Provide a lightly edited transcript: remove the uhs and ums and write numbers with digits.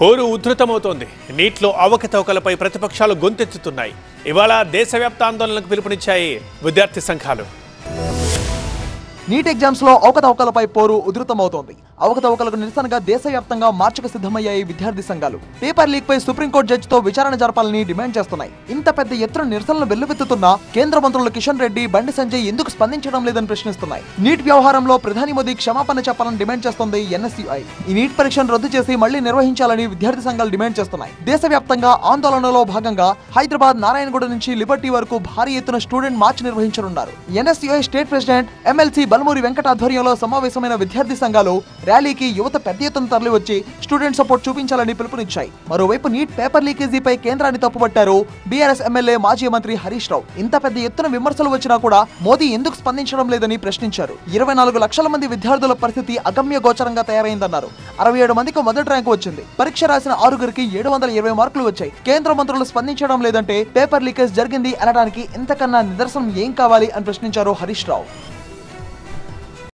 హోరు ఉధృతమవుతోంది. నీట్లో అవకతవకలపై ప్రతిపక్షాలు గొంతెత్తుతున్నాయి. ఇవాళ దేశవ్యాప్త ఆందోళనలకు పిలుపునిచ్చాయి విద్యార్థి సంఘాలు. నీట్ ఎగ్జామ్స్ లో అవకతవకలపై పోరు ఉధృతమవుతోంది. అవకతవకలకు నిరసనగా దేశవ్యాప్తంగా మార్చుకు సిద్ధమయ్యాయి విద్యార్థి సంఘాలు. పేపర్ లీక్ పై సుప్రీంకోర్టు జడ్జితో విచారణ జరపాలని డిమాండ్ చేస్తున్నాయి. ఇంత పెద్ద ఎత్తున నిరసనలు వెల్లువెత్తుతున్న కేంద్ర మంత్రులు కిషన్ రెడ్డి, బండి సంజయ్ ఎందుకు స్పందించడం లేదని ప్రశ్నిస్తున్నాయి. నీట్ వ్యవహారంలో ప్రధాని మోదీ క్షమాపణ చెప్పాలని డిమాండ్ చేస్తోంది ఎన్ఎస్యుఐ. ఈ నీట్ పరీక్షను రద్దు చేసి మళ్లీ నిర్వహించాలని విద్యార్థి సంఘాలు డిమాండ్ చేస్తున్నాయి. దేశవ్యాప్తంగా ఆందోళనలో భాగంగా హైదరాబాద్, నారాయణగూడ నుంచి లిబర్టీ వరకు భారీ ఎత్తున స్టూడెంట్ మార్చ్ నిర్వహించనున్నారు. NSUI state president MLC Balmuri Venkata ఆధ్వర్యంలో సమావేశమైన విద్యార్థి సంఘాలు ర్యాలీకి యువత పెద్ద ఎత్తున తరలివచ్చి స్టూడెంట్ సపోర్ట్ చూపించాలని పిలుపునిచ్చాయి. మరోవైపు నీట్ పేపర్ లీకేజీపై కేంద్రాన్ని తప్పుపట్టారు బీఆర్ఎస్ ఎమ్మెల్యే, మాజీ మంత్రి హరీష్ రావు. ఇంత పెద్ద ఎత్తున విమర్శలు వచ్చినా కూడా మోదీ ఎందుకు స్పందించడం లేదని ప్రశ్నించారు. 24 లక్షల మంది విద్యార్థుల పరిస్థితి అగమ్య గోచరంగా తయారైందన్నారు. 67 మందికి మొదటి ర్యాంకు వచ్చింది. పరీక్ష రాసిన 6గురికి 720 మార్కులు వచ్చాయి. కేంద్ర మంత్రులు స్పందించడం లేదంటే పేపర్ లీకేజ్ జరిగింది అనడానికి ఇంతకన్నా నిదర్శనం ఏం కావాలి అని ప్రశ్నించారు హరీష్ రావు.